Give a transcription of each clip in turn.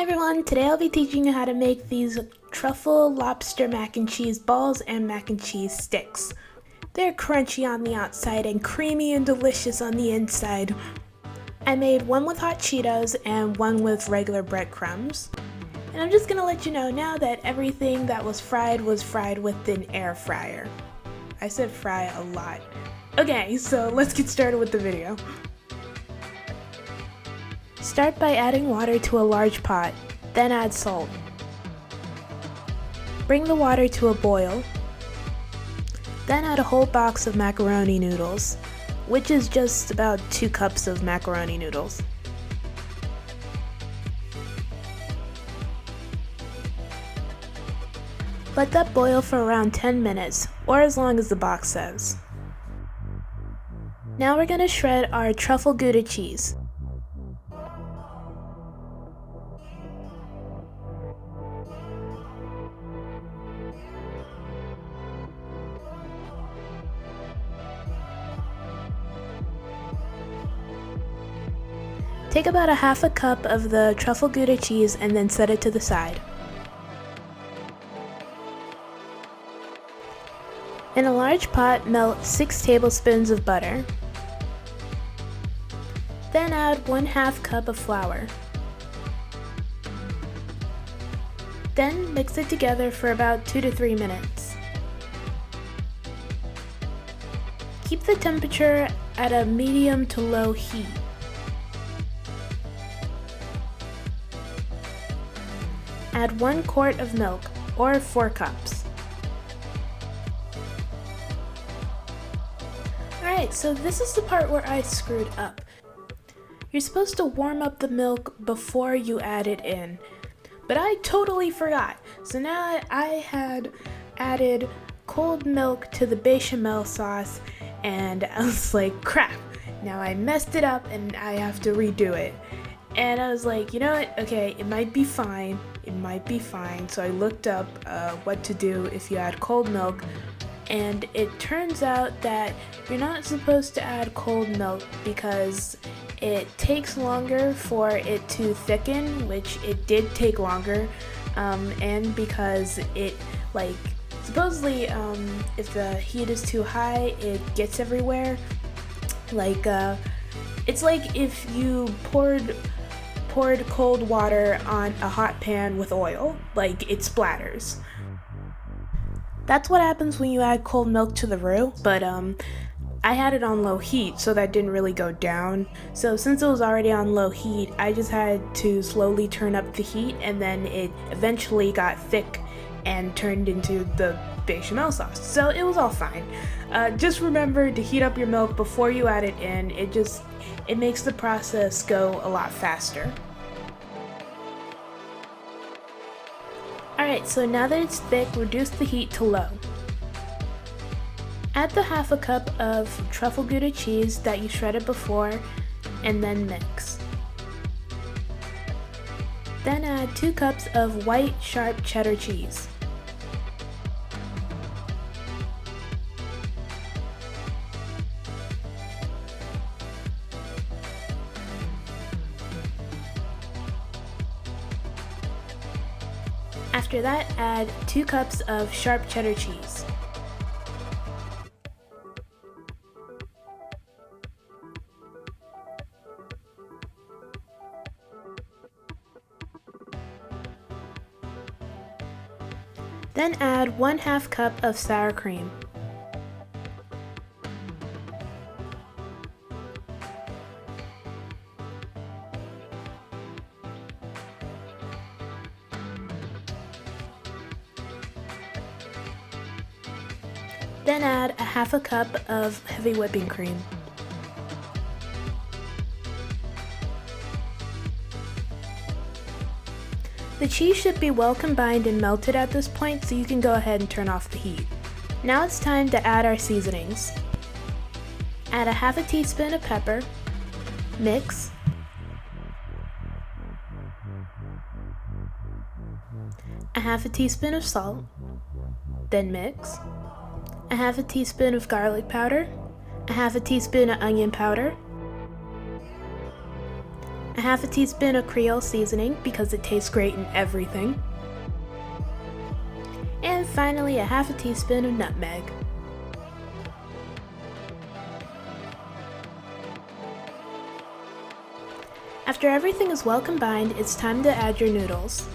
everyone, today I'll be teaching you how to make these truffle lobster mac and cheese balls and mac and cheese sticks. They're crunchy on the outside and creamy and delicious on the inside. I made one with hot Cheetos and one with regular breadcrumbs. And I'm just gonna let you know now that everything that was fried with an air fryer. I said fry a lot. Okay, so let's get started with the video. Start by adding water to a large pot, then add salt. Bring the water to a boil, then add a whole box of macaroni noodles, which is just about 2 cups of macaroni noodles. Let that boil for around 10 minutes, or as long as the box says. Now we're going to shred our truffle gouda cheese. Take about a half a cup of the truffle gouda cheese and then set it to the side. In a large pot, melt 6 tablespoons of butter. Then add 1/2 cup of flour. Then mix it together for about 2 to 3 minutes. Keep the temperature at a medium to low heat. Add 1 quart of milk, or 4 cups. Alright, so this is the part where I screwed up. You're supposed to warm up the milk before you add it in, but I totally forgot. So now I had added cold milk to the bechamel sauce, and I was like, crap, now I messed it up and I have to redo it. And I was like, you know what, okay, it might be fine. So I looked up what to do if you add cold milk, and it turns out that you're not supposed to add cold milk because it takes longer for it to thicken, which it did take longer, and because it, like, supposedly if the heat is too high, it gets everywhere. Like, it's like if you poured cold water on a hot pan with oil, like it splatters. That's what happens when you add cold milk to the roux, but I had it on low heat, so that didn't really go down. So since it was already on low heat, I just had to slowly turn up the heat, and then it eventually got thick and turned into the bechamel sauce. So it was all fine. Just remember to heat up your milk before you add it in. It makes the process go a lot faster. Alright, so now that it's thick, reduce the heat to low. Add the 1/2 cup of truffle gouda cheese that you shredded before, and then mix. Then add 2 cups of white sharp cheddar cheese. After that, add 2 cups of sharp cheddar cheese. Then add 1/2 cup of sour cream. Then add a 1/2 cup of heavy whipping cream. The cheese should be well combined and melted at this point, so you can go ahead and turn off the heat. Now it's time to add our seasonings. Add a 1/2 teaspoon of pepper, mix, a 1/2 teaspoon of salt, then mix, a 1/2 teaspoon of garlic powder, a 1/2 teaspoon of onion powder, a half a teaspoon of Creole seasoning because it tastes great in everything, and finally a half a teaspoon of nutmeg. After everything is well combined, it's time to add your noodles.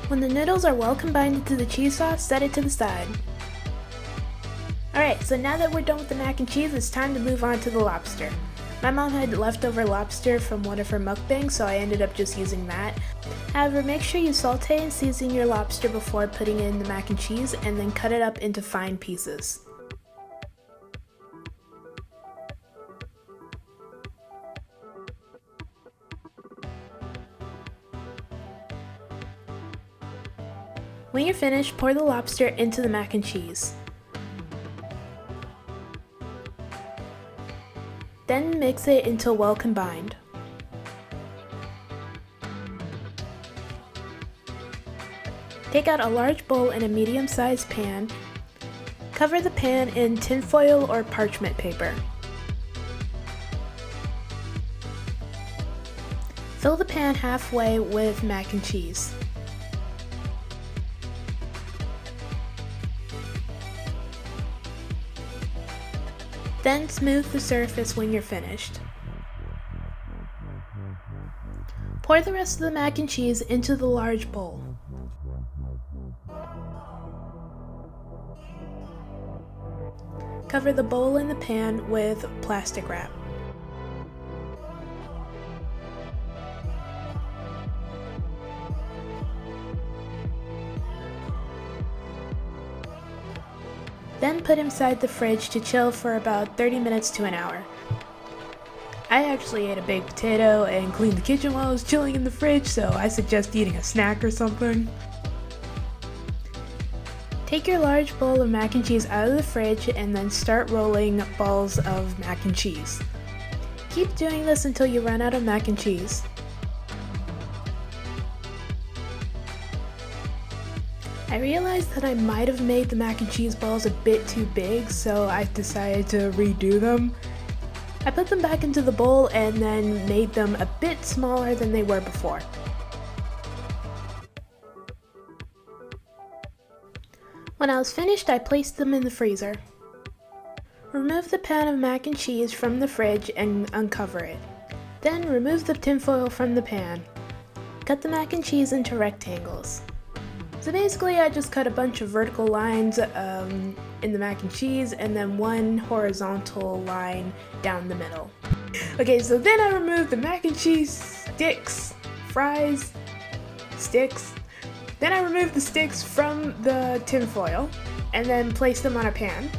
When the noodles are well combined into the cheese sauce, set it to the side. Alright, so now that we're done with the mac and cheese, it's time to move on to the lobster. My mom had leftover lobster from one of her mukbangs, so I ended up just using that. However, make sure you saute and season your lobster before putting in the mac and cheese, and then cut it up into fine pieces. When you're finished, pour the lobster into the mac and cheese. Then mix it until well combined. Take out a large bowl in a medium-sized pan. Cover the pan in tinfoil or parchment paper. Fill the pan halfway with mac and cheese. Then smooth the surface when you're finished. Pour the rest of the mac and cheese into the large bowl. Cover the bowl and the pan with plastic wrap. Then put inside the fridge to chill for about 30 minutes to an hour. I actually ate a baked potato and cleaned the kitchen while I was chilling in the fridge, so I suggest eating a snack or something. Take your large bowl of mac and cheese out of the fridge and then start rolling balls of mac and cheese. Keep doing this until you run out of mac and cheese. I realized that I might have made the mac and cheese balls a bit too big, so I decided to redo them. I put them back into the bowl and then made them a bit smaller than they were before. When I was finished, I placed them in the freezer. Remove the pan of mac and cheese from the fridge and uncover it. Then remove the tinfoil from the pan. Cut the mac and cheese into rectangles. So basically I just cut a bunch of vertical lines in the mac and cheese and then one horizontal line down the middle. Okay, so then I removed the mac and cheese sticks. Then I removed the sticks from the tinfoil and then placed them on a pan.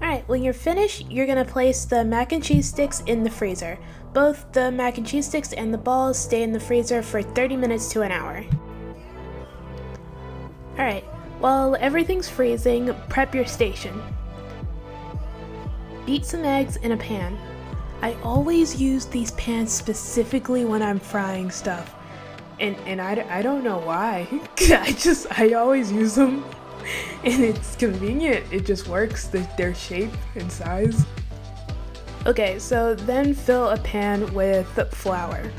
Alright, when you're finished, you're going to place the mac and cheese sticks in the freezer. Both the mac and cheese sticks and the balls stay in the freezer for 30 minutes to an hour. Alright, while everything's freezing, prep your station. Beat some eggs in a pan. I always use these pans specifically when I'm frying stuff. And I don't know why. I always use them. And it's convenient, it just works, their shape and size. Okay, so then fill a pan with flour.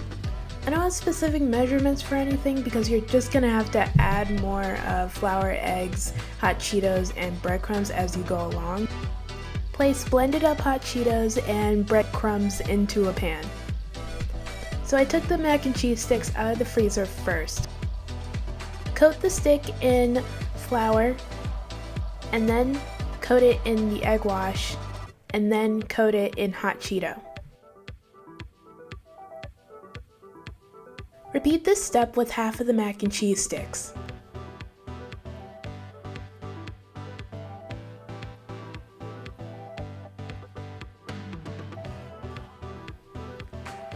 I don't have specific measurements for anything because you're just gonna have to add more flour, eggs, hot Cheetos, and breadcrumbs as you go along. Place blended up hot Cheetos and breadcrumbs into a pan. So I took the mac and cheese sticks out of the freezer first. Coat the stick in flour, and then coat it in the egg wash, and then coat it in hot Cheeto. Repeat this step with half of the mac and cheese sticks.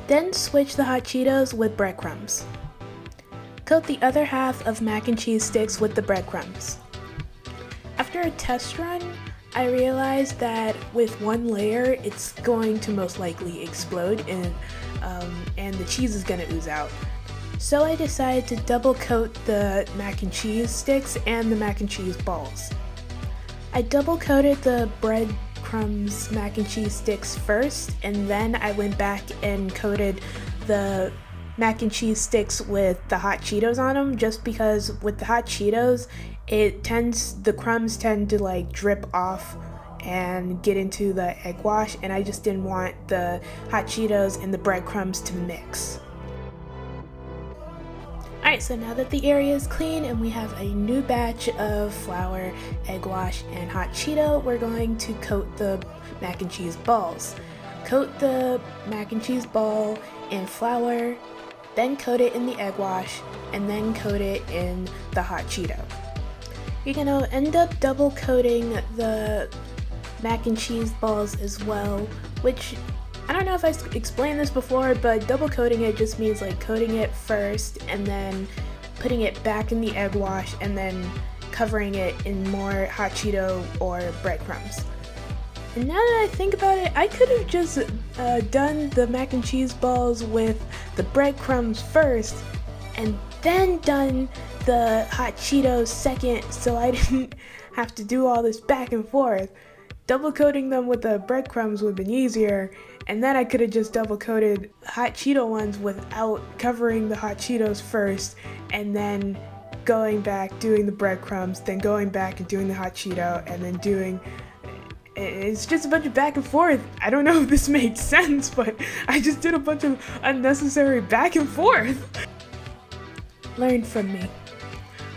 Then switch the hot Cheetos with breadcrumbs. Coat the other half of mac and cheese sticks with the breadcrumbs. After a test run, I realized that with one layer, it's going to most likely explode and the cheese is going to ooze out. So I decided to double coat the mac and cheese sticks and the mac and cheese balls. I double coated the breadcrumbs mac and cheese sticks first, and then I went back and coated the mac and cheese sticks with the hot Cheetos on them, just because with the hot Cheetos, the crumbs tend to like drip off and get into the egg wash, and I just didn't want the hot Cheetos and the breadcrumbs to mix. Alright, so now that the area is clean and we have a new batch of flour, egg wash, and hot Cheeto, we're going to coat the mac and cheese balls. Coat the mac and cheese ball in flour, then coat it in the egg wash, and then coat it in the hot Cheeto. You're gonna end up double coating the mac and cheese balls as well, which I don't know if I explained this before, but double coating it just means like coating it first and then putting it back in the egg wash and then covering it in more hot Cheeto or breadcrumbs. And now that I think about it, I could have just done the mac and cheese balls with the breadcrumbs first and then done the hot Cheetos second, so I didn't have to do all this back and forth. Double coating them with the breadcrumbs would have been easier, and then I could have just double coated hot Cheeto ones without covering the hot Cheetos first, and then going back, doing the breadcrumbs, then going back and doing the hot Cheeto, and then doing... It's just a bunch of back and forth. I don't know if this made sense, but I just did a bunch of unnecessary back and forth. Learn from me.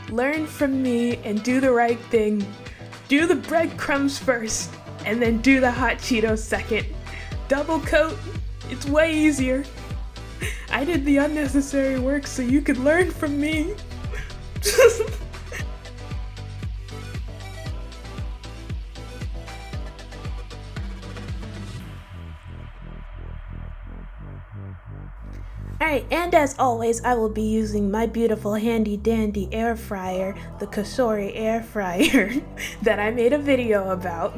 Learn from me and do the right thing. Do the breadcrumbs first, and then do the hot Cheetos second. Double coat, it's way easier. I did the unnecessary work so you could learn from me. Alright, and as always, I will be using my beautiful handy dandy air fryer, the Kasori air fryer, that I made a video about.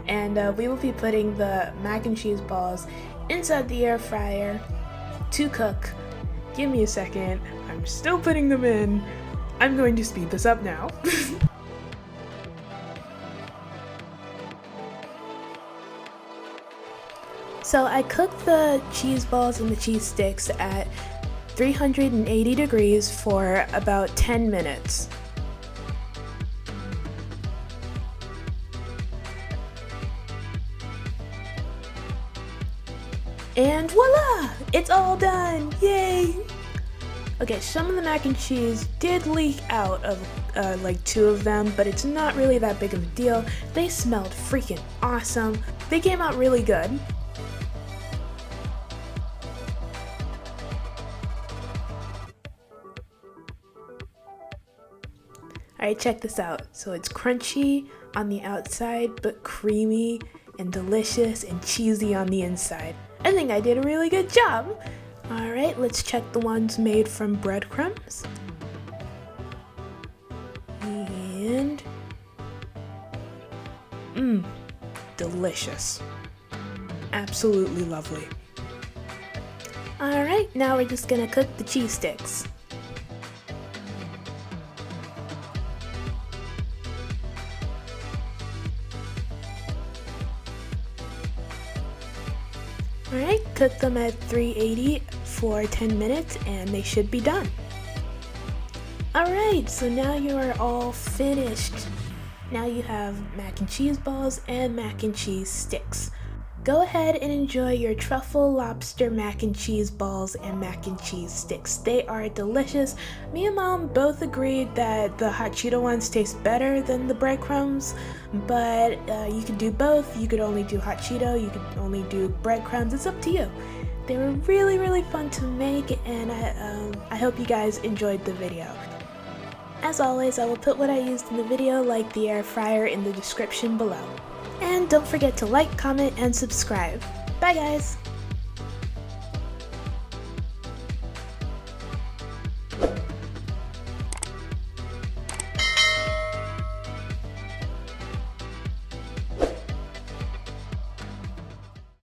And we will be putting the mac and cheese balls inside the air fryer to cook. Give me a second, I'm still putting them in. I'm going to speed this up now. So I cooked the cheese balls and the cheese sticks at 380 degrees for about 10 minutes. And voila! It's all done! Yay! Okay, some of the mac and cheese did leak out of like 2 of them, but it's not really that big of a deal. They smelled freaking awesome. They came out really good. Alright, check this out. So it's crunchy on the outside, but creamy and delicious and cheesy on the inside. I think I did a really good job. Alright, let's check the ones made from breadcrumbs. And... delicious. Absolutely lovely. Alright, now we're just gonna cook the cheese sticks. Alright, cook them at 380 for 10 minutes and they should be done. Alright, so now you are all finished. Now you have mac and cheese balls and mac and cheese sticks. Go ahead and enjoy your truffle, lobster, mac and cheese balls and mac and cheese sticks. They are delicious. Me and Mom both agreed that the hot Cheeto ones taste better than the breadcrumbs, but you could do both. You could only do hot Cheeto, you could only do breadcrumbs. It's up to you. They were really, really fun to make, and I hope you guys enjoyed the video. As always, I will put what I used in the video, like the air fryer, in the description below. And don't forget to like, comment, and subscribe. Bye guys!